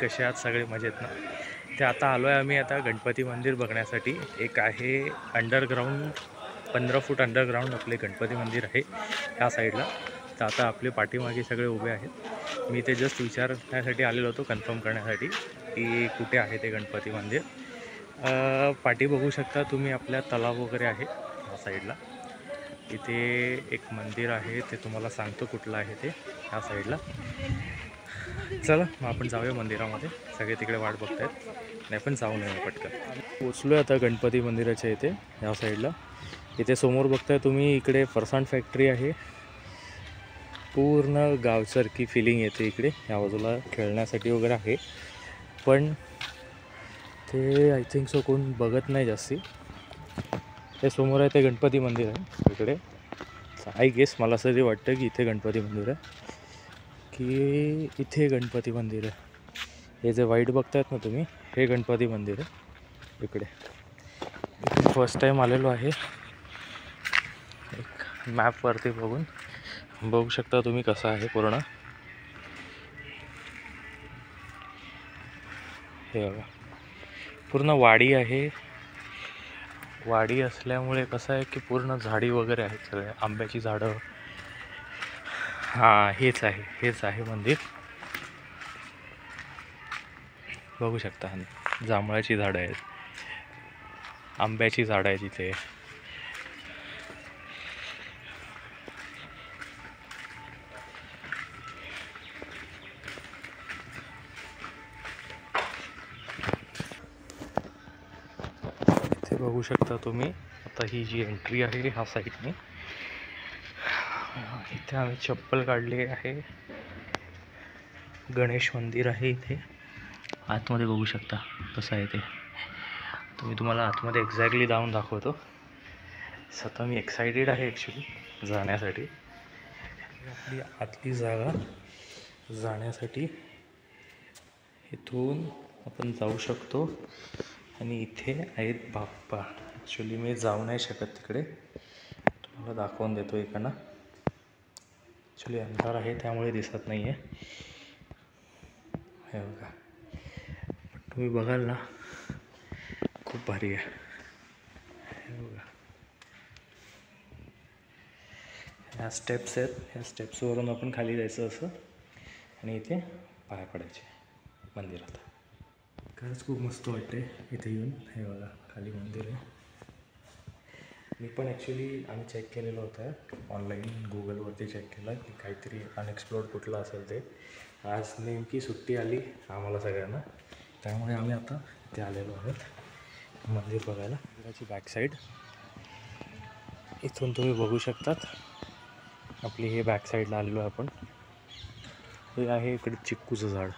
कसे आहात सगळे मजेत ना? ते आता आलो आहे आम्ही आता गणपती मंदिर बघण्यासाठी. एक आहे अंडरग्राऊंड 15 फूट अंडरग्राऊंड आपले गणपती मंदिर आहे ह्या साईडला. तर आता आपले पाठीमागे सगळे उभे आहेत. मी ते जस्ट विचारण्यासाठी आलेलो होतो, कन्फर्म करण्यासाठी की कुठे आहे ते गणपती मंदिर. पाठी बघू शकता तुम्ही, आपल्या तलाव वगैरे आहे ह्या साईडला. इथे एक मंदिर आहे, ते तुम्हाला सांगतो कुठलं आहे ते ह्या साईडला. चला मग आपण जाऊया मंदिरामध्ये. सगळे तिकडे वाट बघतायत, नाही पण जाऊ नये पटकन. पोचलो आहे आता गणपती मंदिराच्या इथे ह्या साईडला. इथे समोर बघताय तुम्ही, इकडे फरसाण फॅक्टरी आहे. पूर्ण गावसारखी फिलिंग येते इकडे. या बाजूला खेळण्यासाठी वगैरे आहे, पण ते आय थिंक सो कोण बघत नाही जास्ती. ते समोर आहे ते गणपती मंदिर आहे इकडे. आय गेस मला असं ते वाटतं की इथे गणपती मंदिर आहे, की इथे गणपती मंदिर आहे. हे जे वाईट बघतायत ना तुम्ही, हे गणपती मंदिर आहे इकडे. इथे फर्स्ट टाईम आलेलो आहे. एक मॅपवरती बघू शकता तुम्ही कसं आहे पूर्ण. हे बघा, पूर्ण वाडी आहे. वाडी असल्यामुळे कसं आहे की पूर्ण झाडी वगैरे आहेत, सगळे आंब्याची झाडं. हां, हेच आहे मंदिर. बघू शकता, जांभळाची झाडं आहेत, आंब्याची झाडं आहेत इथे. इथे बघू शकता तुम्ही, आता ही जी एंट्री आहे ह्या साईडने, इथे आम्ही चप्पल काढली आहे. गणेश मंदिर आहे इथे. आतमध्ये बघू शकता कसं आहे ते. तुम्हाला आतमध्ये एक्झॅक्टली जाऊन दाखवतो. स्वतः मी एक्सायटेड आहे ॲक्च्युली जाण्यासाठी. आपली आतली जागा जाण्यासाठी इथून आपण जाऊ शकतो. आणि इथे आहेत बाप्पा. ॲक्च्युली मी जाऊ नाही शकत तिकडे, तुम्हाला दाखवून देतो इकडनं. ॲक्च्युली अंधार आहे त्यामुळे दिसत नाही आहे. हे बघा, पण तुम्ही बघाल ना, खूप भारी आहे. हे बघा, ह्या स्टेप्स आहेत. ह्या स्टेप्सवरून आपण खाली जायचं असं, आणि इथे पाया पडायचे मंदिरात. खरंच खूप मस्त वाटते इथे येऊन. हे बघा, खाली मंदिर आहे. मी पण ॲक्च्युली आम्ही चेक केलेलं होतं ऑनलाईन, गुगलवरती चेक केलं की काहीतरी अनएक्सप्लोर्ड कुठलं असेल ते. आज नेमकी सुट्टी आली आम्हाला सगळ्यांना, त्यामुळे आम्ही आता इथे आलेलो आहोत मंदिर बघायला. मंदिराची बॅकसाईड इथून तुम्ही बघू शकतात. आपली हे बॅकसाईडला आलेलो आहे आपण. हे आहे इकडे चिक्कूचं झाड.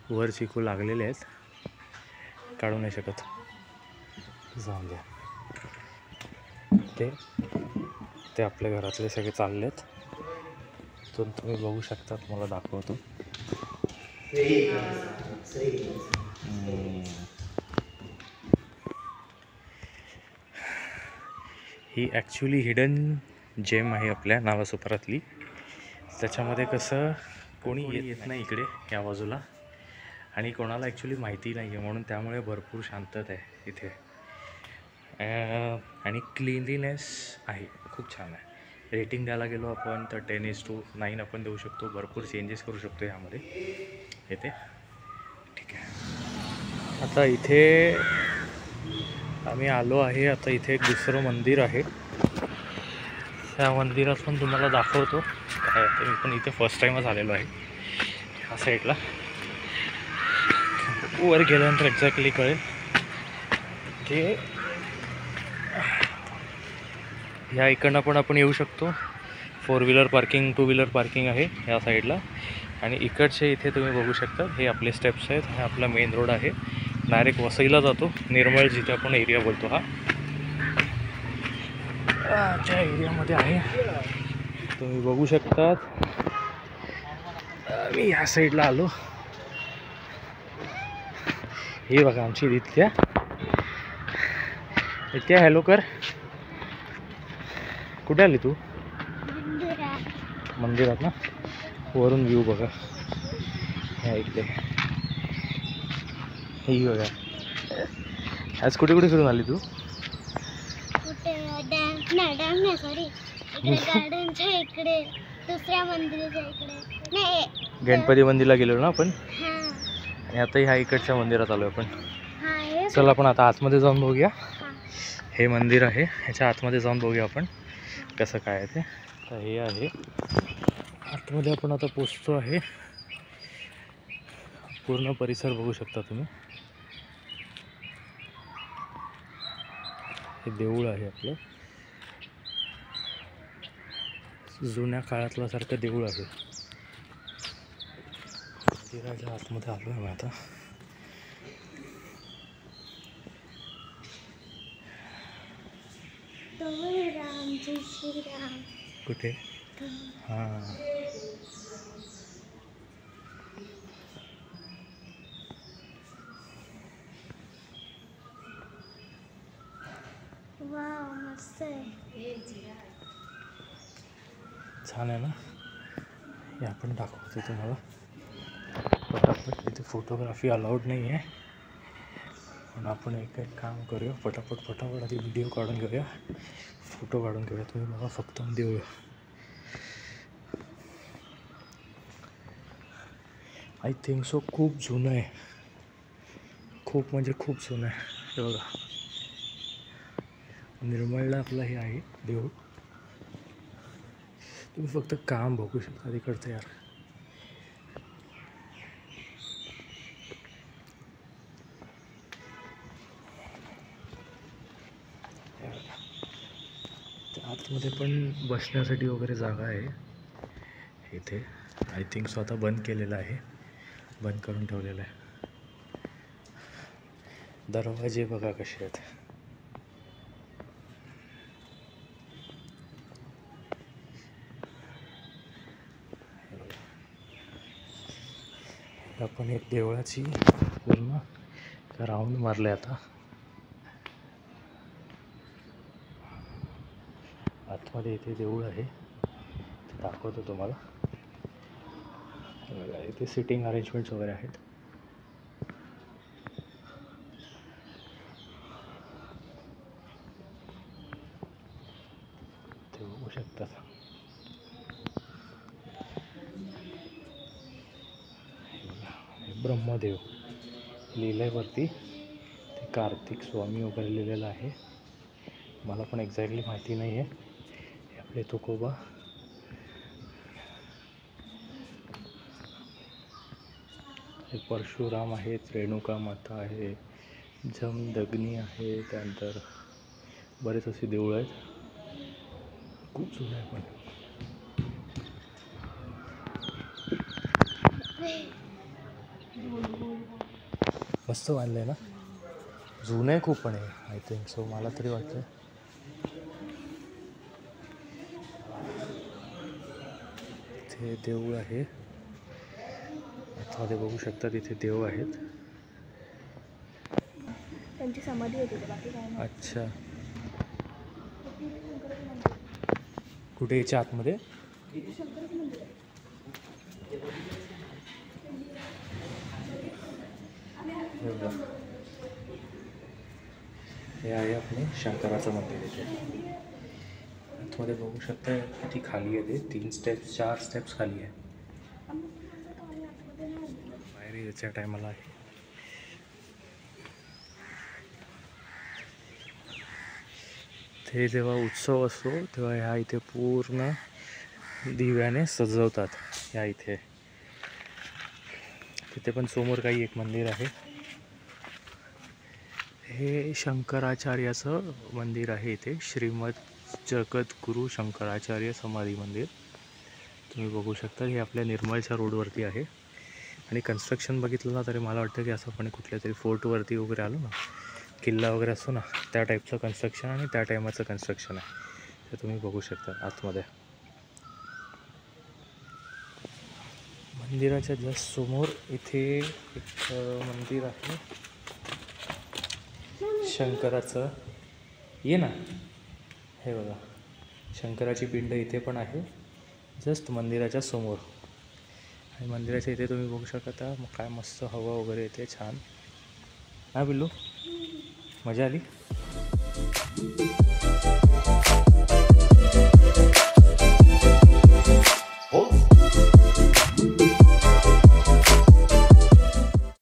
वर चिकू लागलेले आहेत, काढू नाही शकत, जाऊन द्या. ते आपल्या घरातले सगळे चाललेत. इथून तुम्ही बघू शकता, मला दाखवतो. ही ॲक्च्युली हिडन जेम आहे आपल्या नावासुपरातली. त्याच्यामध्ये कसं कोणी येत नाही इकडे या बाजूला, आणि कोणाला ॲक्च्युली माहिती नाही आहे, म्हणून त्यामुळे भरपूर शांतता आहे इथे. आणि क्लिनलीनेस आहे, खूप छान आहे. रेटिंग द्यायला गेलो आपण तर 10:9 आपण देऊ शकतो. भरपूर चेंजेस करू शकतो यामध्ये इथे. ठीक आहे, आता इथे आम्ही आलो आहे. आता इथे एक दुसरं मंदिर आहे, त्या मंदिरात पण तुम्हाला दाखवतो काय आहे. मी पण इथे फर्स्ट टाईमच आलेलो आहे ह्या साईडला. वर गेल्यानंतर एक्झॅक्टली कळेल की ह्या इकडनं पण आपण येऊ शकतो. 4 व्हीलर पार्किंग, 2 व्हीलर पार्किंग आहे ह्या साईडला. आणि इकडचे इथे तुम्ही बघू शकता, हे आपले स्टेप्स आहेत. हा आपला मेन रोड आहे, डायरेक्ट वसईला जातो. निर्मळ जिथे आपण एरिया बोलतो हा त्या एरियामध्ये आहे. तुम्ही बघू शकतात. मी ह्या साईडला आलो. हे बघा आमची रित्या. रित्या हॅलो कर. कुठे आली तू? मंदिरात ना. वरून व्ह्यू बघा ह्या इकडे. ही बघा, आज कुठे कुठे फिरून आली तू? डॅम नाही सॉरी, इकडे गार्डनच्या इकडे, दुसऱ्या मंदिराच्या इकडे नाही, गणपती मंदिरला गेलो ना आपण. हां आणि आता ह्या इकडच्या मंदिरात आलो आपण. हां चल आपण आता आतमध्ये जाऊन बघूया. हां हे मंदिर आहे, ह्याच्या आतमध्ये जाऊन बघूया आपण कसं काय आहे ते. तर हे आहे आतमध्ये, आपण आता पोचतो आहे. पूर्ण परिसर बघू शकता तुम्ही. हे देऊळ आहे आपलं, जुन्या काळातलं सारखं देऊळ आहे. मंदिराच्या आतमध्ये आलो आहे आता. राम जय श्रीराम कुठे? हां, वाव मस्त आहे. छान आहे ना. हे आपण दाखवतो तुम्हाला पटापट. इथे फोटोग्राफी अलाउड नाही आहे, पण आपण एक काम करूया, पटापट आधी व्हिडिओ काढून घेऊया, फोटो काढून घेऊया. तुम्ही बघा फक्त देऊळ. आय थिंक सो खूप जुनं आहे, खूप म्हणजे खूप जुनं आहे. हे बघा, निर्मळला आपलं हे आहे देऊळ. तुम्ही फक्त काम बघू शकता तिकडचं यार. आतमध्ये पण बसण्यासाठी वगैरे जागा आहे इथे. आय थिंक सो आता बंद केलेलं आहे, बंद करून ठेवलेलं आहे. दरवाजे बघा कसे आहेत. आपण एक देवळाची पूर्ण राऊंड मारले आता. आतमध्ये इथे देऊळ आहे, ते दाखवतो तुम्हाला. इथे सिटिंग अरेंजमेंट्स वगैरे आहेत. ते बघू शकतात. ब्रह्मदेव लिहिलंय वरती, ते कार्तिक स्वामी वगैरे लिहिलेलं आहे. मला पण एक्झॅक्टली माहिती नाही आहे. हे आपले तुकोबा. हे परशुराम आहेत, रेणुका माता आहे, जमदग्नी आहे, त्यानंतर बरेच असे देऊळ आहेत. खूप जुनं आहे पण. मस्त बांधलं आहे ना, जुनं आहे खूप पण आहे. आय थिंक सो, मला तरी वाटतं. इथे देऊळ आहे, आतमध्ये बघू शकता. तिथे देव आहेत, त्यांची समाधी होती. अच्छा, कुठे याच्या आतमध्ये? हे आहे आपले शंकराचं मंदिर. इथे आतमध्ये बघू शकता किती खाली आहे ते. 3 स्टेप्स 4 स्टेप्स खाली आहे. बाहेर याच्या टायमाला आहे. ते जेव्हा उत्सव असतो तेव्हा ह्या इथे पूर्ण दिव्याने सजवतात. ह्या इथे तिथे पण समोर काही एक मंदिर आहे. हे शंकराचार्याचं मंदिर आहे. इथे श्रीमद जगद्गुरू शंकराचार्य समाधी मंदिर तुम्ही बघू शकता. हे आपल्या निर्मळच्या रोडवरती आहे. आणि कन्स्ट्रक्शन बघितलं ना तरी मला वाटतं की असं आपण कुठल्या तरी फोर्टवरती वगैरे आलो ना, किल्ला वगैरे असतो ना, त्या टाईपचं कन्स्ट्रक्शन आणि त्या टायमाचं कन्स्ट्रक्शन आहे. ते तुम्ही बघू शकता आतमध्ये. मंदिराच्या जस्ट समोर इथे एक मंदिर आहे शंकराचं. ये ना, हे बघा, शंकराची पिंड इथे पण आहे जस्ट मंदिराच्या समोर. आणि मंदिराच्या इथे तुम्ही बघू शकता. मग काय मस्त हवा वगैरे येते छान. हा पिल्लू, मजा आली.